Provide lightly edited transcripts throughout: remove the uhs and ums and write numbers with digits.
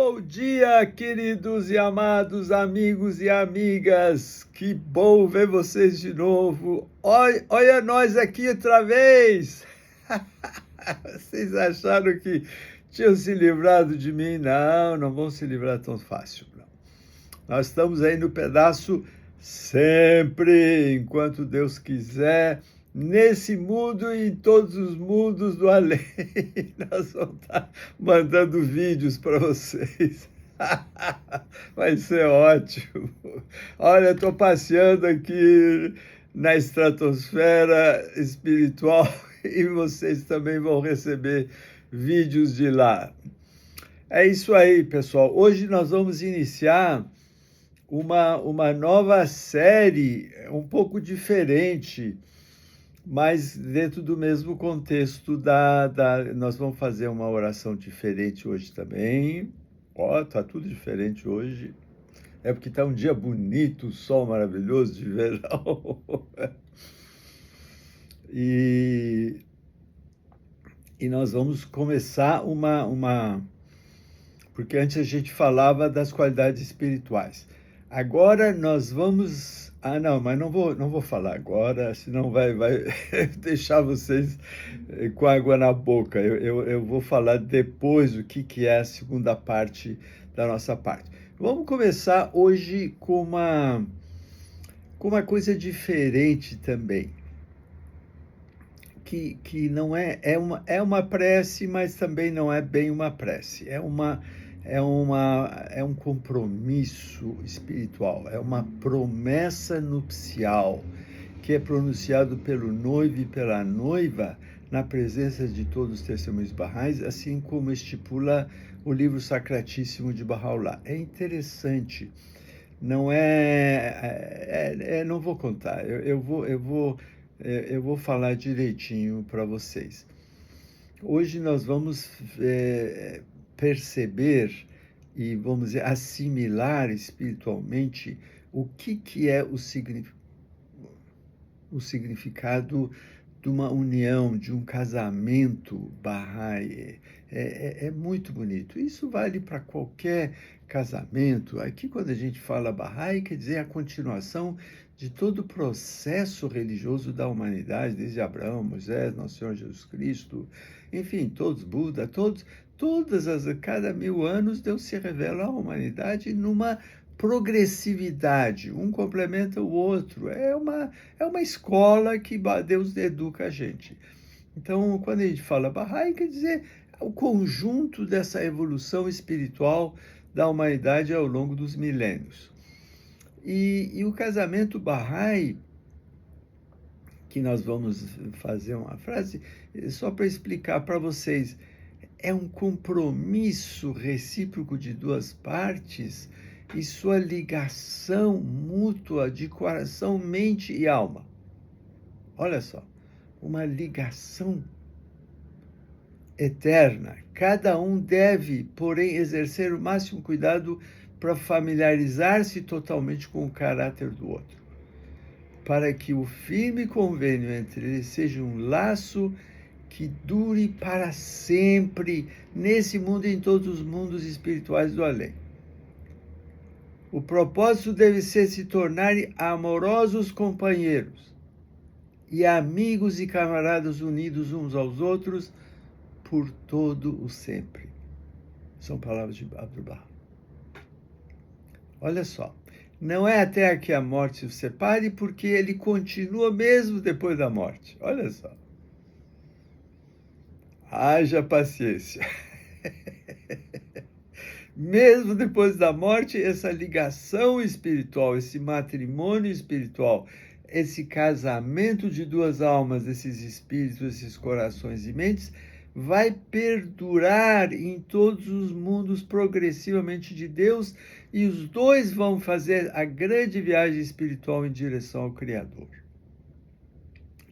Bom dia, queridos e amados amigos e amigas. Que bom ver vocês de novo. Olha nós aqui outra vez. Vocês acharam que tinham se livrado de mim? Não, não vão se livrar tão fácil, não. Nós estamos aí no pedaço sempre, enquanto Deus quiser, nesse mundo e em todos os mundos do além. Nós vamos estar mandando vídeos para vocês. Vai ser ótimo. Olha, estou passeando aqui na estratosfera espiritual e vocês também vão receber vídeos de lá. É isso aí, pessoal. Hoje nós vamos iniciar uma nova série, um pouco diferente, mas dentro do mesmo contexto nós vamos fazer uma oração diferente hoje também. Ó, tá tudo diferente hoje. É porque tá um dia bonito, sol maravilhoso de verão. E nós vamos começar porque antes a gente falava das qualidades espirituais. Agora nós vamos... não, mas não vou falar agora, senão vai deixar vocês com água na boca. Eu vou falar depois o que é a segunda parte da nossa parte. Vamos começar hoje com uma coisa diferente também, que não é uma prece, mas também não é bem uma prece. É um compromisso espiritual, é uma promessa nupcial que é pronunciado pelo noivo e pela noiva na presença de todos os testemunhos Baha'is, assim como estipula o livro Sacratíssimo de Baha'u'lláh. É interessante, não não vou contar, eu vou falar direitinho para vocês. Hoje nós vamos perceber e, vamos dizer, assimilar espiritualmente o que é o significado de uma união, de um casamento Bahá'í. É muito bonito. Isso vale para qualquer casamento. Aqui, quando a gente fala Bahá'í, quer dizer a continuação de todo o processo religioso da humanidade, desde Abraão, Moisés, Nosso Senhor Jesus Cristo, enfim, todos, Buda, cada 1000 anos Deus se revela à humanidade numa progressividade, um complementa o outro, é uma escola que Deus educa a gente. Então, quando a gente fala Bahá'í, quer dizer o conjunto dessa evolução espiritual da humanidade ao longo dos milênios. E o casamento Bahá'í, que nós vamos fazer uma frase, só para explicar para vocês, é um compromisso recíproco de duas partes e sua ligação mútua de coração, mente e alma. Olha só, uma ligação eterna. Cada um deve, porém, exercer o máximo cuidado para familiarizar-se totalmente com o caráter do outro, para que o firme convênio entre eles seja um laço que dure para sempre, nesse mundo e em todos os mundos espirituais do além. O propósito deve ser se tornarem amorosos companheiros e amigos e camaradas unidos uns aos outros por todo o sempre. São palavras de Abdu'l-Bahá. Olha só, não é até que a morte os separe, porque ele continua mesmo depois da morte. Olha só. Haja paciência. Mesmo depois da morte, essa ligação espiritual, esse matrimônio espiritual, esse casamento de duas almas, esses espíritos, esses corações e mentes, vai perdurar em todos os mundos progressivamente de Deus, e os dois vão fazer a grande viagem espiritual em direção ao Criador.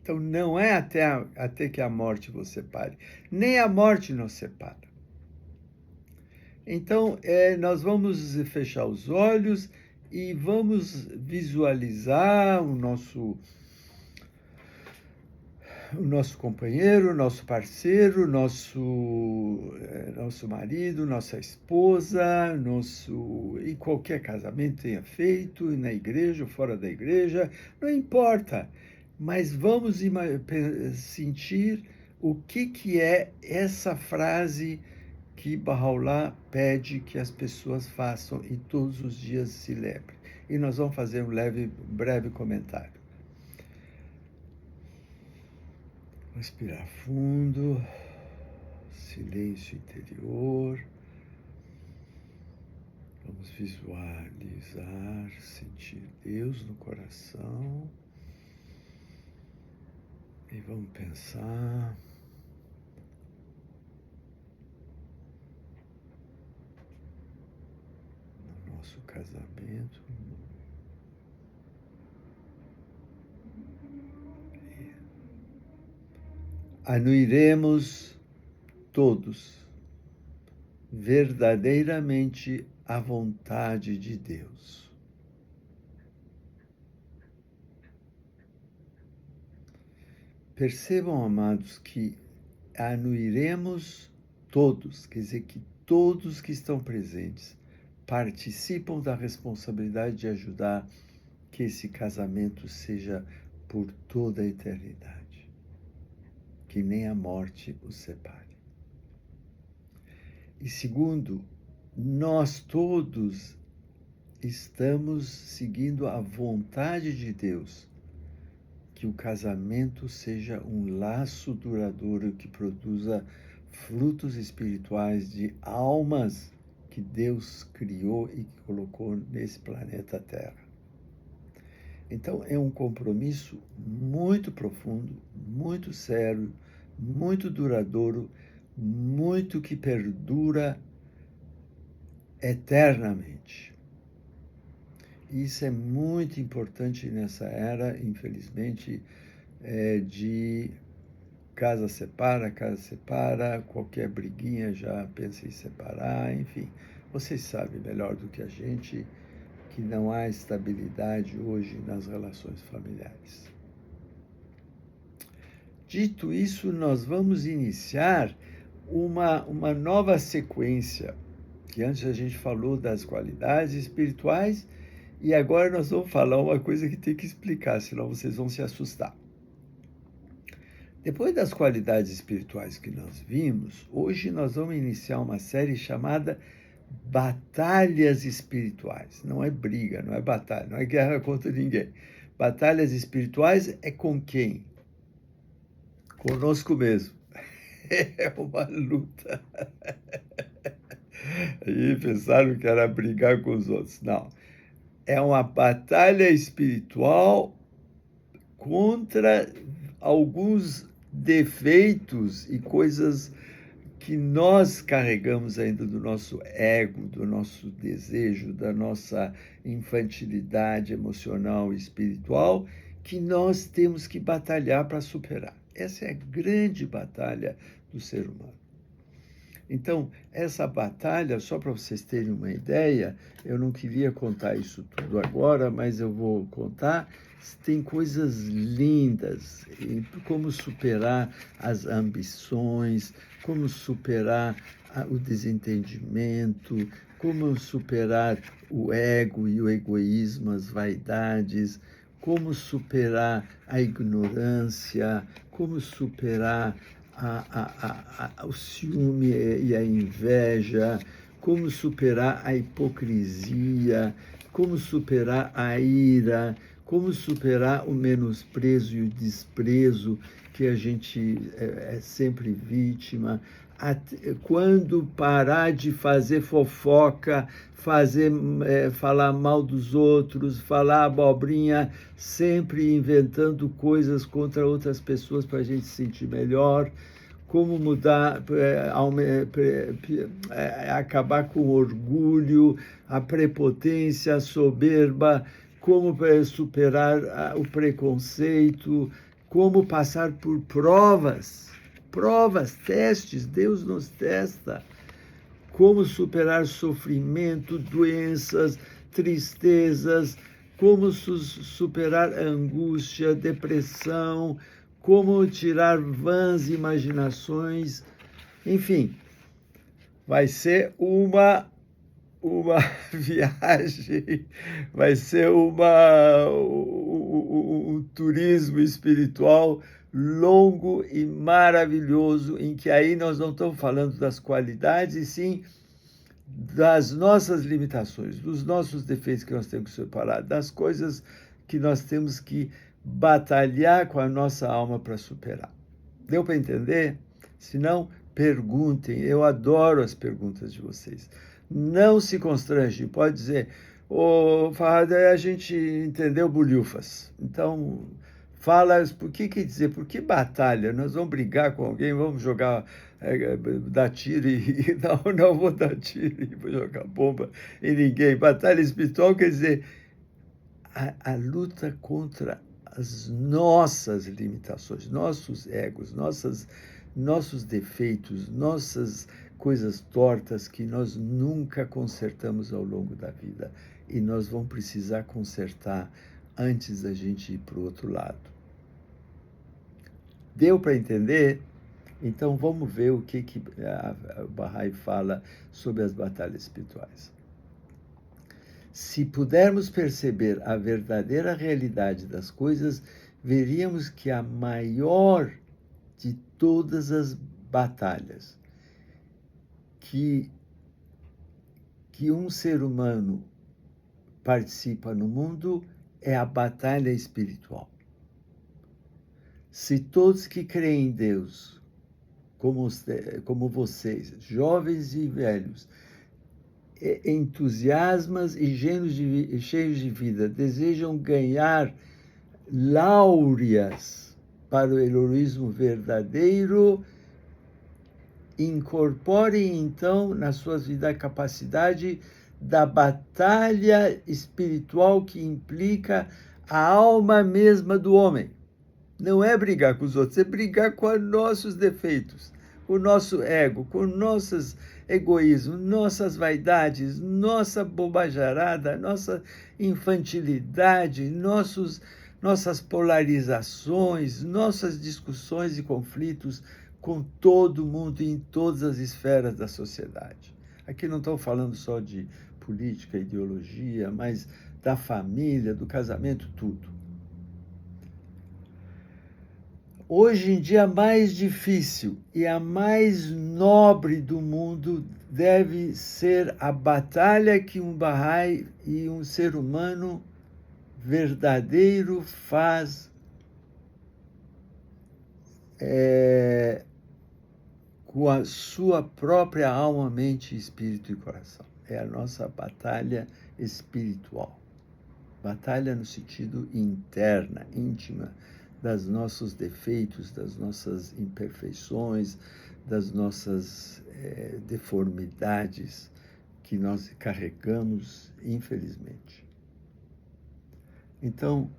Então, não é até que a morte vos separe, nem a morte nos separa. Então, nós vamos fechar os olhos e vamos visualizar o nosso companheiro, nosso parceiro, nosso marido, nossa esposa, e qualquer casamento tenha feito, na igreja ou fora da igreja, não importa, mas vamos sentir o que é essa frase que Baha'u'lláh pede que as pessoas façam e todos os dias se lembrem. E nós vamos fazer um breve comentário. Respirar fundo, silêncio interior. Vamos visualizar, sentir Deus no coração. E vamos pensar no nosso casamento. Anuiremos todos verdadeiramente a vontade de Deus. Percebam, amados, que anuiremos todos, quer dizer que todos que estão presentes participam da responsabilidade de ajudar que esse casamento seja por toda a eternidade. Que nem a morte os separe. E segundo, nós todos estamos seguindo a vontade de Deus, que o casamento seja um laço duradouro que produza frutos espirituais de almas que Deus criou e que colocou nesse planeta Terra. Então, é um compromisso muito profundo, muito sério, muito duradouro, muito que perdura eternamente. Isso é muito importante nessa era, infelizmente, de casa separa, qualquer briguinha já pensa em separar, enfim. Vocês sabem melhor do que a gente que não há estabilidade hoje nas relações familiares. Dito isso, nós vamos iniciar uma nova sequência, que antes a gente falou das qualidades espirituais, e agora nós vamos falar uma coisa que tem que explicar, senão vocês vão se assustar. Depois das qualidades espirituais que nós vimos, hoje nós vamos iniciar uma série chamada Batalhas Espirituais. Não é briga, não é batalha, não é guerra contra ninguém. Batalhas espirituais é com quem? Conosco mesmo. É uma luta. Aí pensaram que era brigar com os outros. Não. É uma batalha espiritual contra alguns defeitos e coisas que nós carregamos ainda do nosso ego, do nosso desejo, da nossa infantilidade emocional e espiritual, que nós temos que batalhar para superar. Essa é a grande batalha do ser humano. Então, essa batalha, só para vocês terem uma ideia, eu não queria contar isso tudo agora, mas eu vou contar. Tem coisas lindas, como superar as ambições, como superar o desentendimento, como superar o ego e o egoísmo, as vaidades, como superar a ignorância, como superar o ciúme e a inveja, como superar a hipocrisia, como superar a ira, como superar o menosprezo e o desprezo que a gente é sempre vítima, quando parar de fazer fofoca, falar mal dos outros, falar abobrinha, sempre inventando coisas contra outras pessoas para a gente se sentir melhor, como mudar, acabar com o orgulho, a prepotência, a soberba, como superar o preconceito, como passar por provas, testes, Deus nos testa, como superar sofrimento, doenças, tristezas, como superar a angústia, depressão, como tirar vãs imaginações, enfim, vai ser uma viagem, vai ser um turismo espiritual longo e maravilhoso, em que aí nós não estamos falando das qualidades, e sim das nossas limitações, dos nossos defeitos que nós temos que separar, das coisas que nós temos que batalhar com a nossa alma para superar. Deu para entender? Se não, perguntem. Eu adoro as perguntas de vocês. Não se constrange. Pode dizer, ô Farhad, a gente entendeu bolhufas. Então, fala, por que dizer, por que batalha? Nós vamos brigar com alguém, vamos jogar, dar tiro e... Não vou dar tiro e vou jogar bomba em ninguém. Batalha espiritual quer dizer a luta contra as nossas limitações, nossos egos, nossos defeitos, nossas coisas tortas que nós nunca consertamos ao longo da vida. E nós vamos precisar consertar antes da gente ir para o outro lado. Deu para entender? Então vamos ver o que a Bahá'í fala sobre as batalhas espirituais. Se pudermos perceber a verdadeira realidade das coisas, veríamos que a maior de todas as batalhas que um ser humano participa no mundo é a batalha espiritual. Se todos que creem em Deus, como vocês, jovens e velhos, entusiasmas e cheios de vida, desejam ganhar láureas para o heroísmo verdadeiro, incorporem então na suas vidas a capacidade da batalha espiritual que implica a alma mesma do homem. Não é brigar com os outros, é brigar com os nossos defeitos, o nosso ego, com nossos egoísmos, nossas vaidades, nossa bobajarada, nossa infantilidade, nossas polarizações, nossas discussões e conflitos com todo mundo em todas as esferas da sociedade. Aqui não estou falando só de política, ideologia, mas da família, do casamento, tudo. Hoje em dia, a mais difícil e a mais nobre do mundo deve ser a batalha que um Bahá'í e um ser humano verdadeiro faz com a sua própria alma, mente, espírito e coração. É a nossa batalha espiritual. Batalha no sentido interna, íntima, dos nossos defeitos, das nossas imperfeições, das nossas deformidades que nós carregamos, infelizmente. Então,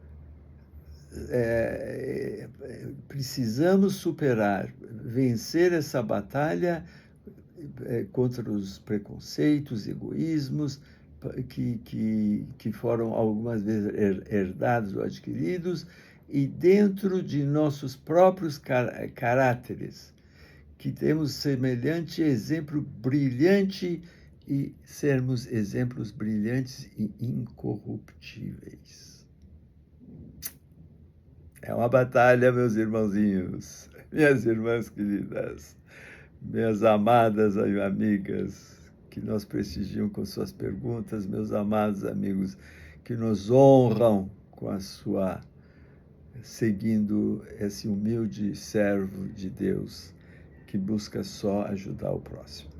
precisamos superar, vencer essa batalha contra os preconceitos, egoísmos, que foram algumas vezes herdados ou adquiridos, e dentro de nossos próprios caráteres, que temos semelhante exemplo brilhante e sermos exemplos brilhantes e incorruptíveis. É uma batalha, meus irmãozinhos, minhas irmãs queridas, minhas amadas amigas, que nos prestigiam com suas perguntas, meus amados amigos, que nos honram com a sua seguindo esse humilde servo de Deus que busca só ajudar o próximo.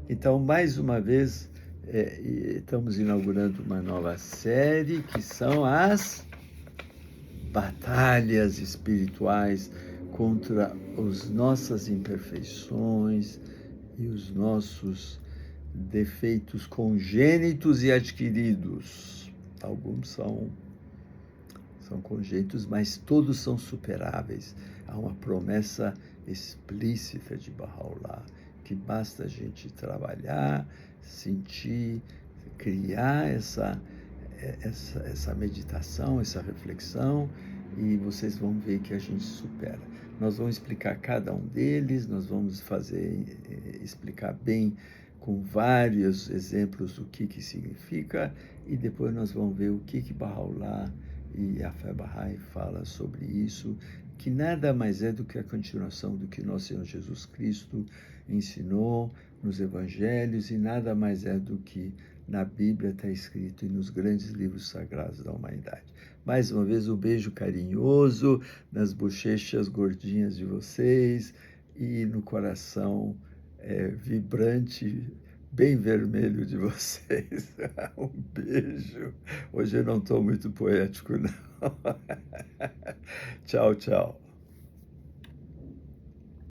Então, mais uma vez, estamos inaugurando uma nova série que são as batalhas espirituais contra as nossas imperfeições e os nossos defeitos congênitos e adquiridos. Alguns são congênitos, mas todos são superáveis. Há uma promessa explícita de Baha'u'lláh, que basta a gente trabalhar, sentir, criar essa meditação, essa reflexão, e vocês vão ver que a gente supera. Nós vamos explicar cada um deles, nós vamos explicar bem com vários exemplos do que significa, e depois nós vamos ver o que Baha'u'lláh e a fé Bahá'í fala sobre isso, que nada mais é do que a continuação do que nosso Senhor Jesus Cristo ensinou nos evangelhos, e nada mais é do que na Bíblia está escrito e nos grandes livros sagrados da humanidade. Mais uma vez, um beijo carinhoso nas bochechas gordinhas de vocês e no coração vibrante, bem vermelho de vocês. Um beijo. Hoje eu não estou muito poético, não. Tchau, tchau.